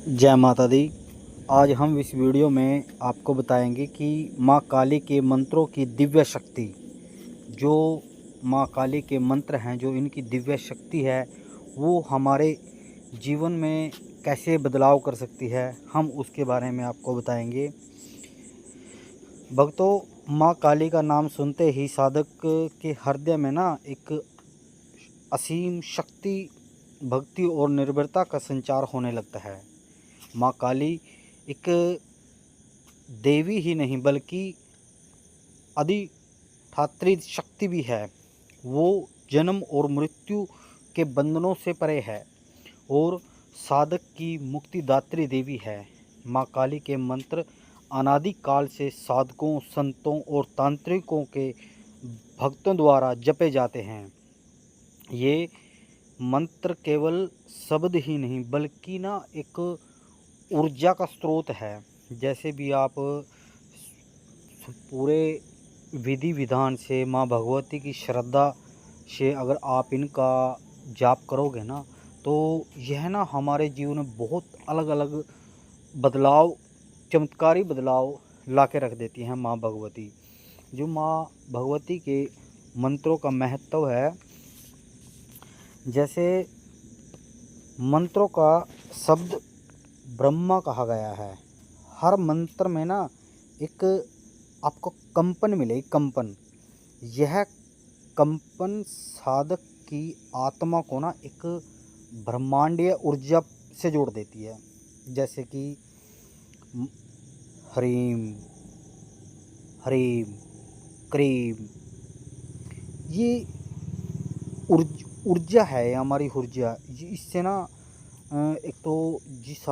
जय माता दी। आज हम इस वीडियो में आपको बताएंगे कि माँ काली के मंत्रों की दिव्य शक्ति, जो माँ काली के मंत्र हैं, जो इनकी दिव्य शक्ति है, वो हमारे जीवन में कैसे बदलाव कर सकती है, हम उसके बारे में आपको बताएंगे। भक्तों, माँ काली का नाम सुनते ही साधक के हृदय में ना एक असीम शक्ति, भक्ति और निर्भरता का संचार होने लगता है। माँ काली एक देवी ही नहीं बल्कि अधिष्ठात्री शक्ति भी है। वो जन्म और मृत्यु के बंधनों से परे है और साधक की मुक्तिदात्री देवी है। माँ काली के मंत्र अनादि काल से साधकों, संतों और तांत्रिकों के भक्तों द्वारा जपे जाते हैं। ये मंत्र केवल शब्द ही नहीं बल्कि ना एक ऊर्जा का स्रोत है। जैसे भी आप पूरे विधि विधान से, माँ भगवती की श्रद्धा से अगर आप इनका जाप करोगे ना, तो यह ना हमारे जीवन में बहुत अलग अलग बदलाव, चमत्कारी बदलाव ला के रख देती हैं माँ भगवती। जो माँ भगवती के मंत्रों का महत्व है, जैसे मंत्रों का शब्द ब्रह्मा कहा गया है। हर मंत्र में ना एक आपको कंपन मिलेगी, कंपन। यह कंपन साधक की आत्मा को ना एक ब्रह्मांडीय ऊर्जा से जोड़ देती है। जैसे कि हरीम हरीम क्रीम, ये ऊर्जा है, हमारी ऊर्जा। इससे ना एक तो जिस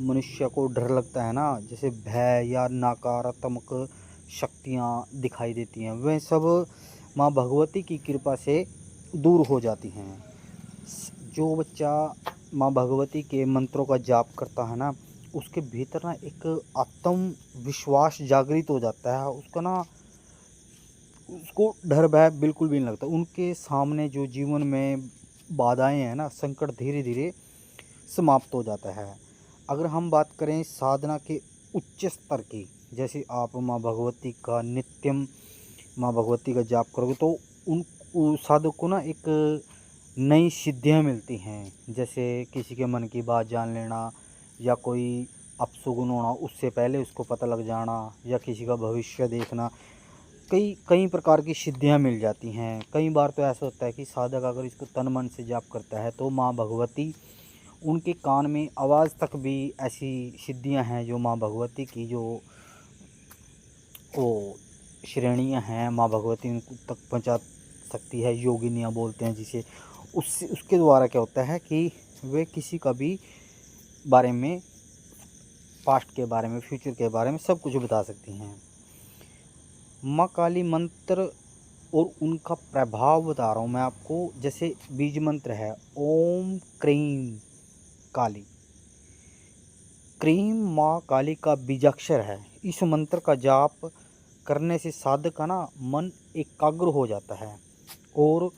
मनुष्य को डर लगता है ना, जैसे भय या नकारात्मक शक्तियाँ दिखाई देती हैं, वह सब माँ भगवती की कृपा से दूर हो जाती हैं। जो बच्चा माँ भगवती के मंत्रों का जाप करता है ना, उसके भीतर ना एक आत्मविश्वास जागृत हो जाता है। उसका ना, उसको डर भय बिल्कुल भी नहीं लगता। उनके सामने जो जीवन में बाधाएं हैं ना, संकट धीरे धीरे समाप्त हो जाता है। अगर हम बात करें साधना के उच्च स्तर की, जैसे आप माँ भगवती का नित्यम माँ भगवती का जाप करोगे, तो उन साधक को ना एक नई सिद्धियाँ मिलती हैं। जैसे किसी के मन की बात जान लेना, या कोई अपशगुन होना उससे पहले उसको पता लग जाना, या किसी का भविष्य देखना, कई कई प्रकार की सिद्धियाँ मिल जाती हैं। कई बार तो ऐसा होता है कि साधक अगर इसको तन मन से जाप करता है, तो माँ भगवती उनके कान में आवाज़ तक भी ऐसी सिद्धियां हैं, जो माँ भगवती की जो वो श्रेणियां हैं, माँ भगवती उनको तक पहुंचा सकती है। योगिनियाँ बोलते हैं जिसे। उससे उसके द्वारा क्या होता है कि वे किसी का भी बारे में, पास्ट के बारे में, फ्यूचर के बारे में सब कुछ बता सकती हैं। माँ काली मंत्र और उनका प्रभाव बता रहा हूँ मैं आपको। जैसे बीज मंत्र है ओम क्रीम काली। क्रीम माँ काली का बीजाक्षर है। इस मंत्र का जाप करने से साधक का ना मन एकाग्र हो जाता है और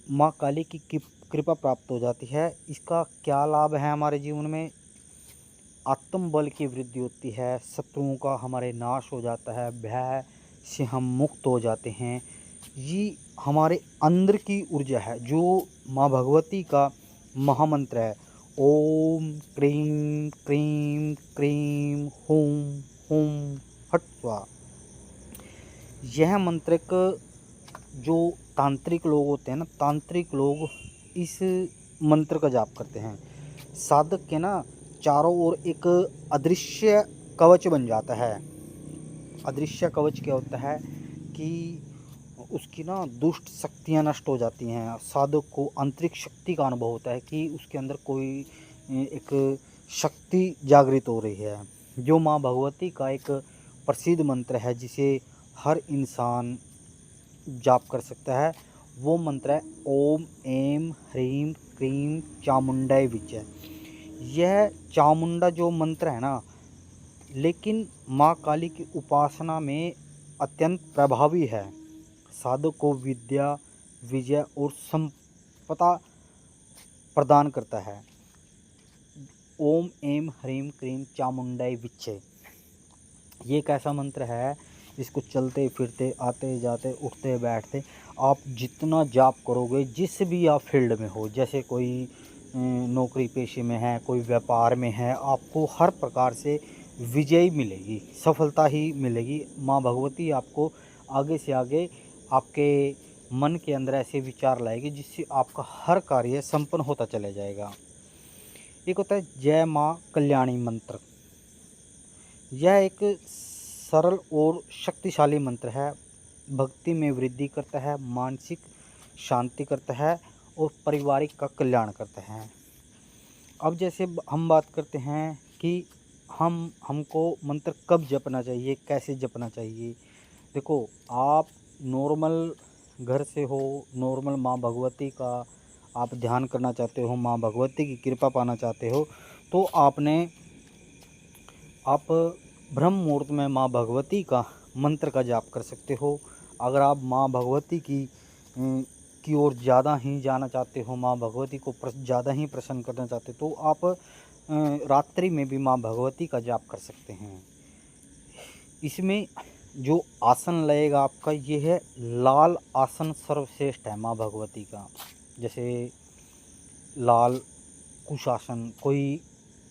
माँ काली की कृपा प्राप्त हो जाती है। इसका क्या लाभ है हमारे जीवन में? आत्मबल की वृद्धि होती है, शत्रुओं का हमारे नाश हो जाता है, भय से हम मुक्त हो जाते हैं। ये हमारे अंदर की ऊर्जा है, जो माँ भगवती का महामंत्र है ओम क्रीम क्रीम क्रीम हुम हुम फट स्वाहा। यह मंत्रक जो तांत्रिक लोग होते हैं ना, तांत्रिक लोग इस मंत्र का जाप करते हैं। साधक के ना चारों ओर एक अदृश्य कवच बन जाता है। अदृश्य कवच क्या होता है कि उसकी ना दुष्ट शक्तियाँ नष्ट हो जाती हैं। साधक को आंतरिक शक्ति का अनुभव होता है कि उसके अंदर कोई एक शक्ति जागृत हो रही है। जो माँ भगवती का एक प्रसिद्ध मंत्र है, जिसे हर इंसान जाप कर सकता है, वो मंत्र है ओम एम ह्रीम क्रीम चामुंडाय विजय। यह चामुंडा जो मंत्र है ना, लेकिन माँ काली की उपासना में अत्यंत प्रभावी है। साधक को विद्या, विजय और संपदा प्रदान करता है। ओम एम ह्रीम क्रीम चामुंडाई विच्चे। ये एक ऐसा मंत्र है जिसको चलते फिरते आते जाते उठते बैठते आप जितना जाप करोगे, जिस भी आप फील्ड में हो, जैसे कोई नौकरी पेशे में है, कोई व्यापार में है, आपको हर प्रकार से विजय मिलेगी, सफलता ही मिलेगी। माँ भगवती आपको आगे से आगे आपके मन के अंदर ऐसे विचार लाएगी जिससे आपका हर कार्य संपन्न होता चला जाएगा। एक होता है जय माँ कल्याणी मंत्र। यह एक सरल और शक्तिशाली मंत्र है, भक्ति में वृद्धि करता है, मानसिक शांति करता है और पारिवारिक का कल्याण करता है। अब जैसे हम बात करते हैं कि हमको मंत्र कब जपना चाहिए, कैसे जपना चाहिए। देखो, आप नॉर्मल घर से हो, नॉर्मल माँ भगवती का आप ध्यान करना चाहते हो, माँ भगवती की कृपा पाना चाहते हो, तो आप ब्रह्म मुहूर्त में माँ भगवती का मंत्र का जाप कर सकते हो। अगर आप माँ भगवती की ओर ज़्यादा ही जाना चाहते हो, माँ भगवती को ज़्यादा ही प्रसन्न करना चाहते हो, तो आप रात्रि में भी माँ भगवती का जाप कर सकते हैं। इसमें जो आसन लगेगा आपका, ये है लाल आसन सर्वश्रेष्ठ है माँ भगवती का। जैसे लाल कुशासन, कोई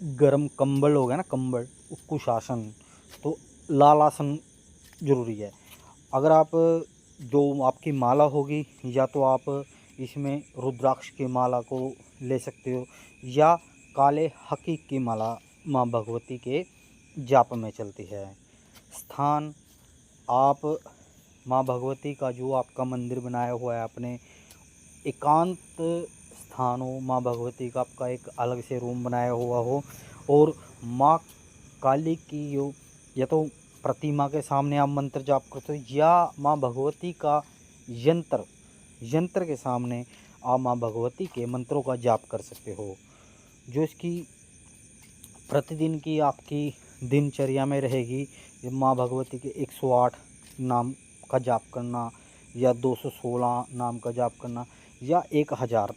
गर्म कंबल हो गया ना, कंबल, कुशासन, तो लाल आसन ज़रूरी है। अगर आप जो आपकी माला होगी, या तो आप इसमें रुद्राक्ष की माला को ले सकते हो, या काले हकीक की माला माँ भगवती के जाप में चलती है। स्थान, आप माँ भगवती का जो आपका मंदिर बनाया हुआ है, अपने एकांत स्थान हो, माँ भगवती का आपका एक अलग से रूम बनाया हुआ हो, और माँ काली की जो या तो प्रतिमा के सामने आप मंत्र जाप करते हो, या माँ भगवती का यंत्र के सामने आप माँ भगवती के मंत्रों का जाप कर सकते हो। जो इसकी प्रतिदिन की आपकी दिनचर्या में रहेगी, माँ भगवती के 108 नाम का जाप करना, या 216 नाम का जाप करना, या 1008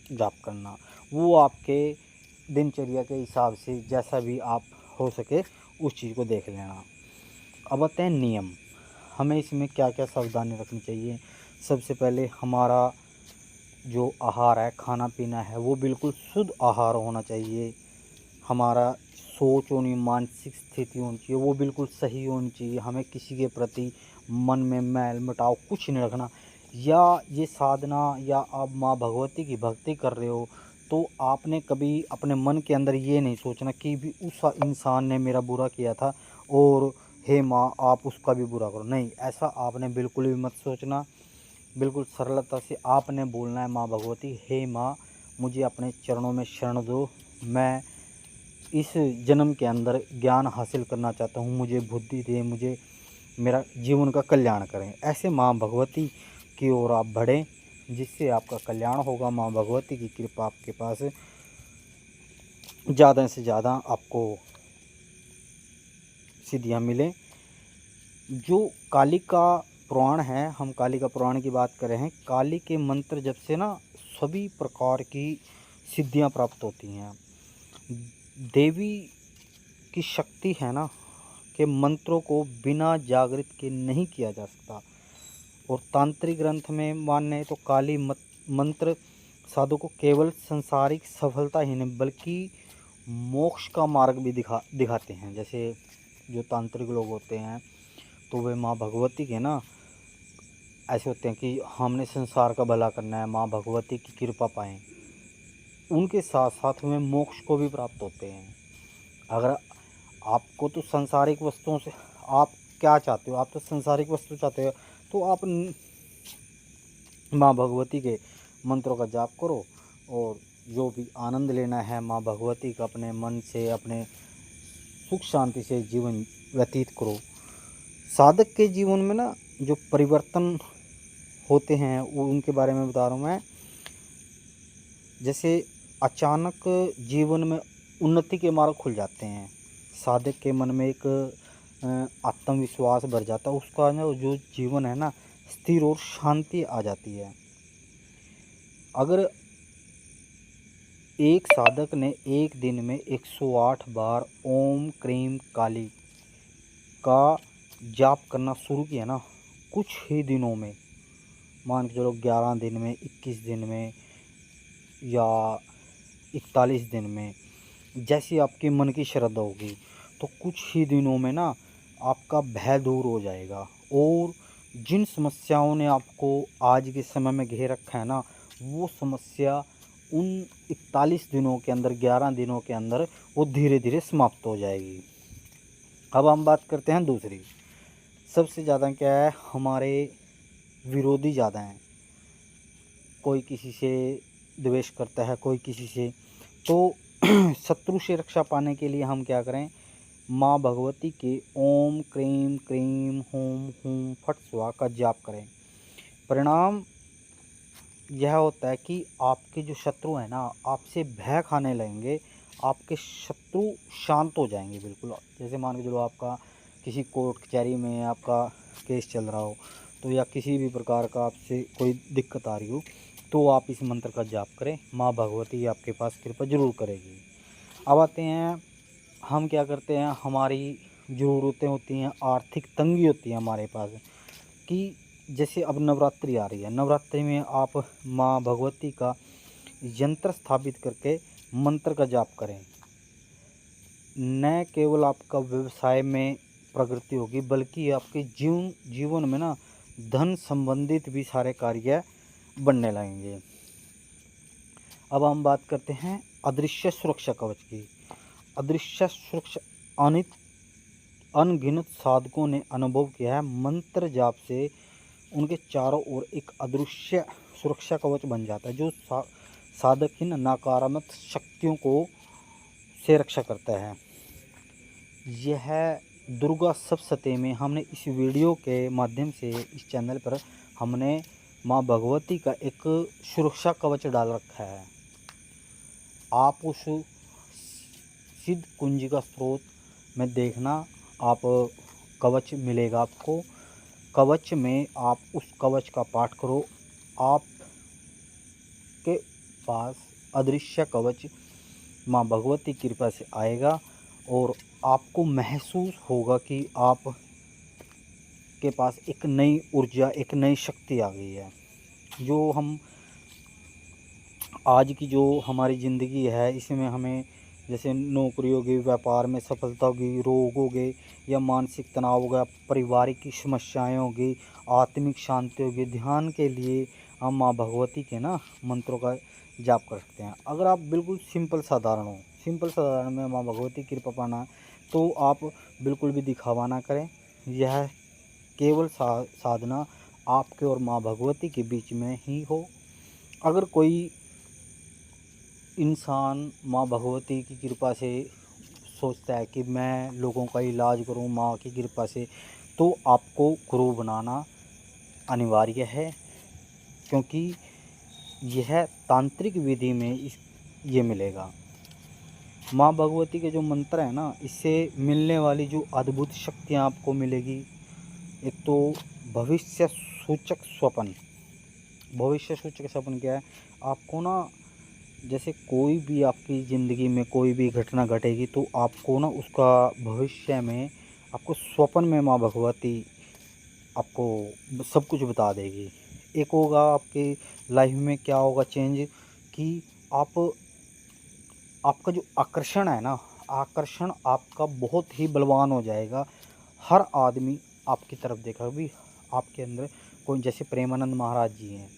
जाप करना, वो आपके दिनचर्या के हिसाब से जैसा भी आप हो सके उस चीज़ को देख लेना। अब आते हैं नियम, हमें इसमें क्या क्या सावधानी रखनी चाहिए। सबसे पहले हमारा जो आहार है, खाना पीना है, वो बिल्कुल शुद्ध आहार होना चाहिए। हमारा सोच होनी, मानसिक स्थिति होनी चाहिए, वो बिल्कुल सही होनी चाहिए। हमें किसी के प्रति मन में मैल मटाव कुछ नहीं रखना। या ये साधना, या आप माँ भगवती की भक्ति कर रहे हो, तो आपने कभी अपने मन के अंदर ये नहीं सोचना कि भी उस इंसान ने मेरा बुरा किया था और हे माँ आप उसका भी बुरा करो। नहीं, ऐसा आपने बिल्कुल भी मत सोचना। बिल्कुल सरलता से आपने बोलना है, माँ भगवती हे माँ मुझे अपने चरणों में शरण दो, मैं इस जन्म के अंदर ज्ञान हासिल करना चाहता हूँ, मुझे बुद्धि दे, मुझे मेरा जीवन का कल्याण करें। ऐसे माँ भगवती की ओर आप बढ़ें, जिससे आपका कल्याण होगा। माँ भगवती की कृपा आपके पास ज़्यादा से ज़्यादा आपको सिद्धियाँ मिलें। जो कालिका पुराण है, हम कालिका पुराण की बात कर रहे हैं। काली के मंत्र जब से ना सभी प्रकार की सिद्धियाँ प्राप्त होती हैं। देवी की शक्ति है ना, के मंत्रों को बिना जागृत के नहीं किया जा सकता। और तांत्रिक ग्रंथ में माने तो काली मंत्र साधु को केवल संसारिक सफलता ही नहीं बल्कि मोक्ष का मार्ग भी दिखाते हैं। जैसे जो तांत्रिक लोग होते हैं, तो वे माँ भगवती के ना ऐसे होते हैं कि हमने संसार का भला करना है, माँ भगवती की कृपा पाएँ। उनके साथ साथ में मोक्ष को भी प्राप्त होते हैं। अगर आपको तो सांसारिक वस्तुओं से आप क्या चाहते हो, आप तो सांसारिक वस्तु चाहते हो, तो आप माँ भगवती के मंत्रों का जाप करो, और जो भी आनंद लेना है माँ भगवती का अपने मन से, अपने सुख शांति से जीवन व्यतीत करो। साधक के जीवन में ना जो परिवर्तन होते हैं वो उनके बारे में बता रहा हूँ मैं। जैसे अचानक जीवन में उन्नति के मार्ग खुल जाते हैं, साधक के मन में एक आत्मविश्वास बढ़ जाता है, उसका ना जो जीवन है ना स्थिर और शांति आ जाती है। अगर एक साधक ने एक दिन में 108 बार ओम क्रीम काली का जाप करना शुरू किया ना, कुछ ही दिनों में, मान के चलो 11 दिन में, 21 दिन में या 41 दिन में, जैसी आपकी मन की श्रद्धा होगी, तो कुछ ही दिनों में ना आपका भय दूर हो जाएगा। और जिन समस्याओं ने आपको आज के समय में घेर रखा है ना, वो समस्या उन 41 दिनों के अंदर, 11 दिनों के अंदर वो धीरे धीरे समाप्त हो जाएगी। अब हम बात करते हैं दूसरी। सबसे ज़्यादा क्या है, हमारे विरोधी ज़्यादा हैं। कोई किसी से द्वेष करता है, कोई किसी से, तो शत्रु से रक्षा पाने के लिए हम क्या करें, माँ भगवती के ओम क्रीम क्रीम होम हूम फट स्वाहा का जाप करें। परिणाम यह होता है कि आपके जो शत्रु हैं ना, आपसे भय खाने लगेंगे, आपके शत्रु शांत हो जाएंगे बिल्कुल। जैसे मान के चलो आपका किसी कोर्ट कचहरी में आपका केस चल रहा हो, तो या किसी भी प्रकार का आपसे कोई दिक्कत आ रही हो, तो आप इस मंत्र का जाप करें, माँ भगवती आपके पास कृपा जरूर करेगी। अब आते हैं, हम क्या करते हैं, हमारी ज़रूरतें होती हैं, आर्थिक तंगी होती है हमारे पास, कि जैसे अब नवरात्रि आ रही है, नवरात्रि में आप माँ भगवती का यंत्र स्थापित करके मंत्र का जाप करें। न केवल आपका व्यवसाय में प्रगति होगी, बल्कि आपके जीवन में ना धन संबंधित भी सारे कार्य बनने लगेंगे। अब हम बात करते हैं अदृश्य सुरक्षा कवच की। अदृश्य सुरक्षा अनगिनत साधकों ने अनुभव किया है, मंत्र जाप से उनके चारों ओर एक अदृश्य सुरक्षा कवच बन जाता है, जो साधक की नकारात्मक शक्तियों को से रक्षा करता है। यह दुर्गा सप्तशती में हमने इस वीडियो के माध्यम से इस चैनल पर हमने माँ भगवती का एक सुरक्षा कवच डाल रखा है। आप उस सिद्ध कुंज का स्रोत में देखना, आप कवच मिलेगा आपको। कवच में आप उस कवच का पाठ करो, आपके पास अदृश्य कवच माँ भगवती की कृपा से आएगा और आपको महसूस होगा कि आप के पास एक नई ऊर्जा, एक नई शक्ति आ गई है। जो हम आज की जो हमारी ज़िंदगी है, इसमें हमें जैसे नौकरी होगी, व्यापार में सफलता होगी, रोग हो गए या मानसिक तनाव होगा, पारिवारिक की समस्याएं होगी, आत्मिक शांति होगी, ध्यान के लिए हम माँ भगवती के ना मंत्रों का जाप कर सकते हैं। अगर आप बिल्कुल सिंपल साधारण में माँ भगवती की कृपा पाना, तो आप बिल्कुल भी दिखावा ना करें। यह केवल साधना आपके और माँ भगवती के बीच में ही हो। अगर कोई इंसान माँ भगवती की कृपा से सोचता है कि मैं लोगों का इलाज करूं माँ की कृपा से, तो आपको गुरु बनाना अनिवार्य है, क्योंकि यह तांत्रिक विधि में ये मिलेगा। माँ भगवती के जो मंत्र हैं ना, इससे मिलने वाली जो अद्भुत शक्तियाँ आपको मिलेगी, एक तो भविष्य सूचक स्वप्न। भविष्य सूचक स्वप्न क्या है, आपको ना जैसे कोई भी आपकी ज़िंदगी में कोई भी घटना घटेगी, तो आपको ना उसका भविष्य में आपको स्वप्न में माँ भगवती आपको सब कुछ बता देगी। एक होगा आपकी लाइफ में क्या होगा चेंज, कि आपका जो आकर्षण है ना, आकर्षण आपका बहुत ही बलवान हो जाएगा। हर आदमी आपकी तरफ देखा भी। आपके अंदर कोई, जैसे प्रेमानंद महाराज जी हैं,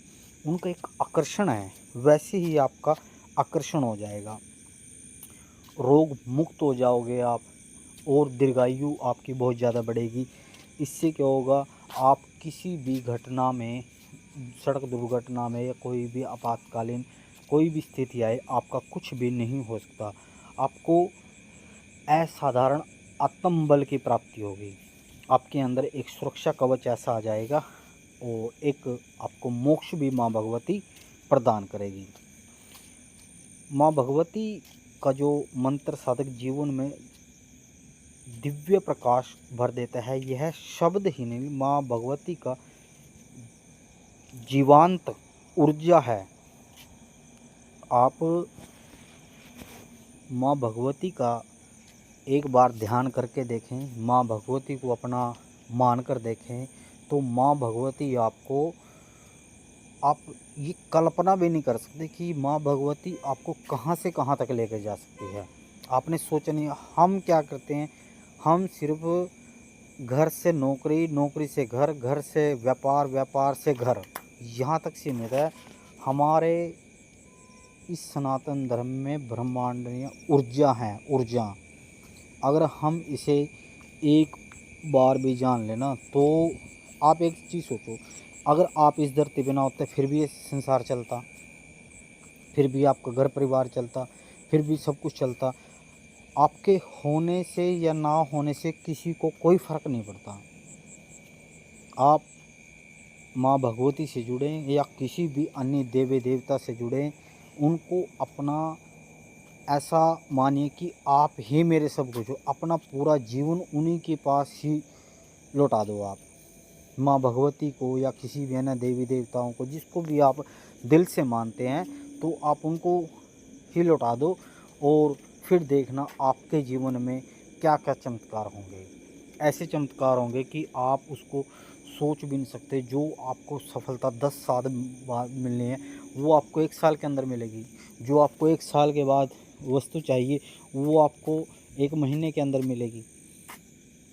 उनका एक आकर्षण है, वैसे ही आपका आकर्षण हो जाएगा। रोग मुक्त हो जाओगे आप, और दीर्घायु आपकी बहुत ज़्यादा बढ़ेगी। इससे क्या होगा, आप किसी भी घटना में, सड़क दुर्घटना में या कोई भी आपातकालीन कोई भी स्थिति आए, आपका कुछ भी नहीं हो सकता। आपको असाधारण आत्मबल की प्राप्ति होगी। आपके अंदर एक सुरक्षा कवच ऐसा आ जाएगा, और एक आपको मोक्ष भी माँ भगवती प्रदान करेगी। माँ भगवती का जो मंत्र साधक जीवन में दिव्य प्रकाश भर देता है। यह शब्द ही नहीं, माँ भगवती का जीवांत ऊर्जा है। आप माँ भगवती का एक बार ध्यान करके देखें, माँ भगवती को अपना मान कर देखें, तो माँ भगवती आपको, आप ये कल्पना भी नहीं कर सकते कि माँ भगवती आपको कहाँ से कहाँ तक लेकर जा सकती है। आपने सोचा नहीं। हम क्या करते हैं, हम सिर्फ घर से नौकरी, नौकरी से घर, घर से व्यापार, व्यापार से घर, यहाँ तक सीमित है। हमारे इस सनातन धर्म में ब्रह्मांडीय ऊर्जा है, ऊर्जा। अगर हम इसे एक बार भी जान लेना, तो आप एक चीज़ सोचो, अगर आप इस धरती पे ना होते फिर भी ये संसार चलता, फिर भी आपका घर परिवार चलता, फिर भी सब कुछ चलता। आपके होने से या ना होने से किसी को कोई फ़र्क नहीं पड़ता। आप माँ भगवती से जुड़ें या किसी भी अन्य देवी देवता से जुड़ें, उनको अपना ऐसा मानिए कि आप ही मेरे सब कुछ हो। अपना पूरा जीवन उन्हीं के पास ही लौटा दो आप। माँ भगवती को या किसी भी अन्य देवी देवताओं को, जिसको भी आप दिल से मानते हैं, तो आप उनको ही लौटा दो। और फिर देखना आपके जीवन में क्या क्या चमत्कार होंगे। ऐसे चमत्कार होंगे कि आप उसको सोच भी नहीं सकते। जो आपको सफलता 10 साल बाद मिलनी है, वो आपको 1 साल के अंदर मिलेगी। जो आपको 1 साल के बाद वस्तु चाहिए, वो आपको 1 महीने के अंदर मिलेगी।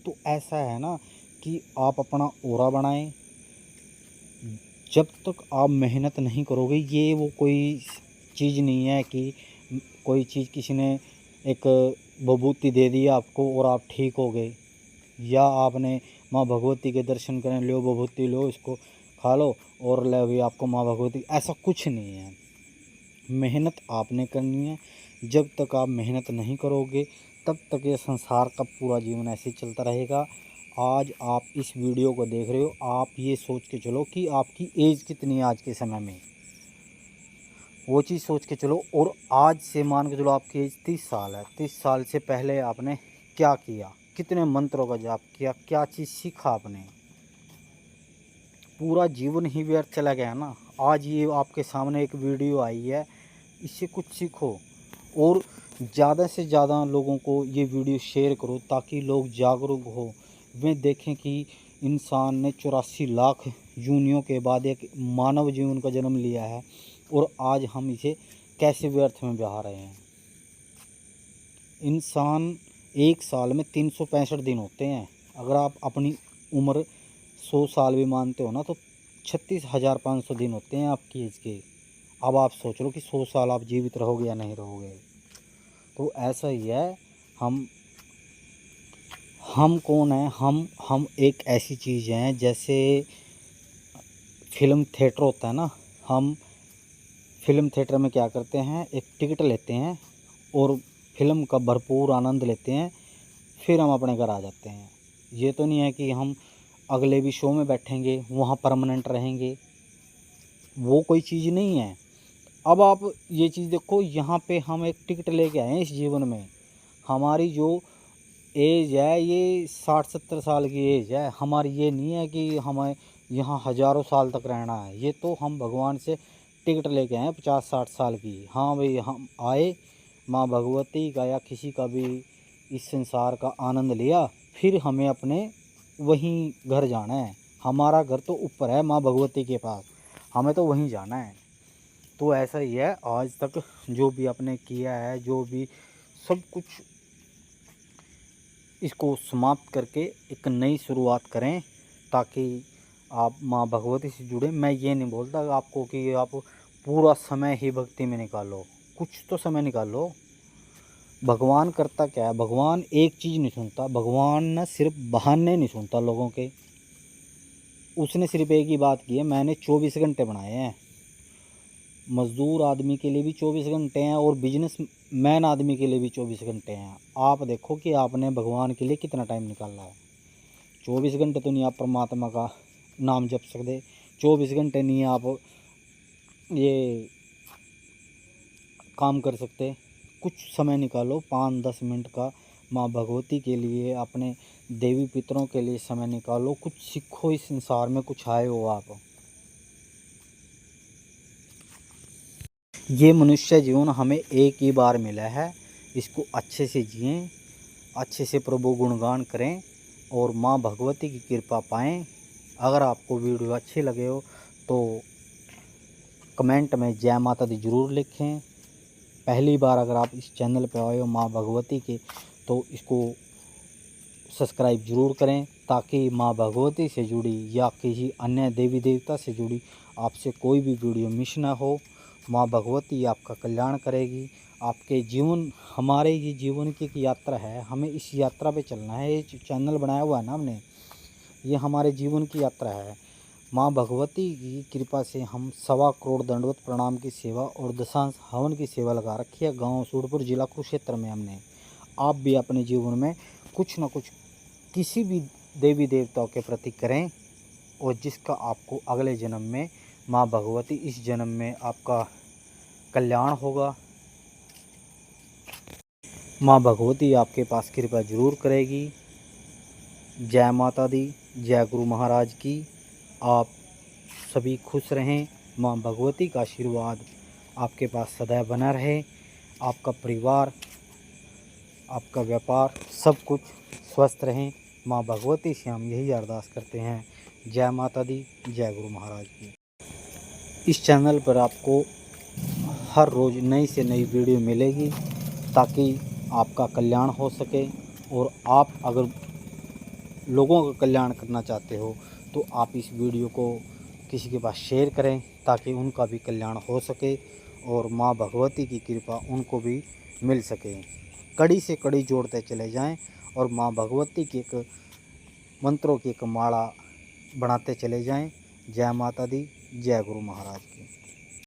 तो ऐसा है ना कि आप अपना ऑरा बनाएं। जब तक आप मेहनत नहीं करोगे, ये वो कोई चीज़ नहीं है कि कोई चीज़ किसी ने एक विभूति दे दी आपको और आप ठीक हो गए, या आपने माँ भगवती के दर्शन करें, लो विभूति लो, इसको खा लो और ले अभी आपको माँ भगवती। ऐसा कुछ नहीं है। मेहनत आपने करनी है। जब तक आप मेहनत नहीं करोगे, तब तक ये संसार का पूरा जीवन ऐसे ही चलता रहेगा। आज आप इस वीडियो को देख रहे हो, आप ये सोच के चलो कि आपकी एज कितनी है आज के समय में, वो चीज़ सोच के चलो। और आज से मान के चलो आपकी एज 30 साल है। 30 साल से पहले आपने क्या किया, कितने मंत्रों का जाप किया, क्या चीज़ सीखा आपने। पूरा जीवन ही व्यर्थ चला गया ना। आज ये आपके सामने एक वीडियो आई है, इससे कुछ सीखो और ज़्यादा से ज़्यादा लोगों को ये वीडियो शेयर करो, ताकि लोग जागरूक हो। वे देखें कि इंसान ने 84 लाख योनियों के बाद एक मानव जीवन का जन्म लिया है, और आज हम इसे कैसे व्यर्थ में बहा रहे हैं। इंसान एक साल में 365 दिन होते हैं। अगर आप अपनी उम्र 100 साल भी मानते हो ना, तो 36,500 दिन होते हैं आपकी एज के। अब आप सोच लो कि 100 साल आप जीवित रहोगे या नहीं रहोगे। तो ऐसा ही है। हम कौन हैं? हम एक ऐसी चीज़ हैं, जैसे फिल्म थिएटर होता है ना। हम फिल्म थिएटर में क्या करते हैं, एक टिकट लेते हैं और फिल्म का भरपूर आनंद लेते हैं, फिर हम अपने घर आ जाते हैं। ये तो नहीं है कि हम अगले भी शो में बैठेंगे, वहाँ परमानेंट रहेंगे। वो कोई चीज़ नहीं है। अब आप ये चीज़ देखो, यहाँ पे हम एक टिकट लेके आए हैं इस जीवन में। हमारी जो एज है, ये 60-70 साल की एज है हमारी। ये नहीं है कि हमें यहाँ हज़ारों साल तक रहना है। ये तो हम भगवान से टिकट लेके आए हैं 50-60 साल की। हाँ भाई, हम आए, माँ भगवती का या किसी का भी इस संसार का आनंद लिया, फिर हमें अपने वहीं घर जाना है। हमारा घर तो ऊपर है माँ भगवती के पास, हमें तो वहीं जाना है। तो ऐसा ही है, आज तक जो भी आपने किया है, जो भी सब कुछ, इसको समाप्त करके एक नई शुरुआत करें, ताकि आप माँ भगवती से जुड़ें। मैं ये नहीं बोलता आपको कि आप पूरा समय ही भक्ति में निकालो, कुछ तो समय निकालो। भगवान करता क्या है, भगवान एक चीज़ नहीं सुनता। भगवान न सिर्फ बहाने नहीं सुनता लोगों के, उसने सिर्फ एक ही बात की है, मैंने 24 घंटे बनाए हैं। मज़दूर आदमी के लिए भी 24 घंटे हैं और बिजनेस मैन आदमी के लिए भी 24 घंटे हैं। आप देखो कि आपने भगवान के लिए कितना टाइम निकाला है। 24 घंटे तो नहीं आप परमात्मा का नाम जप सकते, 24 घंटे नहीं आप ये काम कर सकते। कुछ समय निकालो, 5-10 मिनट का माँ भगवती के लिए, अपने देवी पितरों के लिए समय निकालो। कुछ सीखो इस संसार में, कुछ आए हो आप। ये मनुष्य जीवन हमें एक ही बार मिला है, इसको अच्छे से जिएं, अच्छे से प्रभु गुणगान करें और माँ भगवती की कृपा पाएं। अगर आपको वीडियो अच्छे लगे हो तो कमेंट में जय माता दी ज़रूर लिखें। पहली बार अगर आप इस चैनल पर आए हो माँ भगवती के, तो इसको सब्सक्राइब ज़रूर करें ताकि माँ भगवती से जुड़ी या किसी अन्य देवी देवता से जुड़ी आपसे कोई भी वीडियो मिस ना हो। माँ भगवती आपका कल्याण करेगी। आपके जीवन, हमारे ये जीवन की एक यात्रा है, हमें इस यात्रा पे चलना है। ये चैनल बनाया हुआ है ना हमने, ये हमारे जीवन की यात्रा है। माँ भगवती की कृपा से हम 1.25 करोड़ दंडवत प्रणाम की सेवा और दशांश हवन की सेवा लगा रखी है गांव सूरपुर जिला कुरुक्षेत्र में हमने। आप भी अपने जीवन में कुछ न कुछ किसी भी देवी देवताओं के प्रति करें और जिसका आपको अगले जन्म में माँ भगवती, इस जन्म में आपका कल्याण होगा। माँ भगवती आपके पास कृपा जरूर करेगी। जय माता दी, जय गुरु महाराज की। आप सभी खुश रहें। माँ भगवती का आशीर्वाद आपके पास सदैव बना रहे। आपका परिवार, आपका व्यापार, सब कुछ स्वस्थ रहें। माँ भगवती से हम यही अरदास करते हैं। जय माता दी, जय गुरु महाराज की। इस चैनल पर आपको हर रोज़ नई से नई वीडियो मिलेगी ताकि आपका कल्याण हो सके। और आप अगर लोगों का कल्याण करना चाहते हो तो आप इस वीडियो को किसी के पास शेयर करें ताकि उनका भी कल्याण हो सके और माँ भगवती की कृपा उनको भी मिल सके। कड़ी से कड़ी जोड़ते चले जाएं और माँ भगवती की एक मंत्रों की एक माला बनाते चले जाएं। जय माता दी, जय गुरु महाराज की।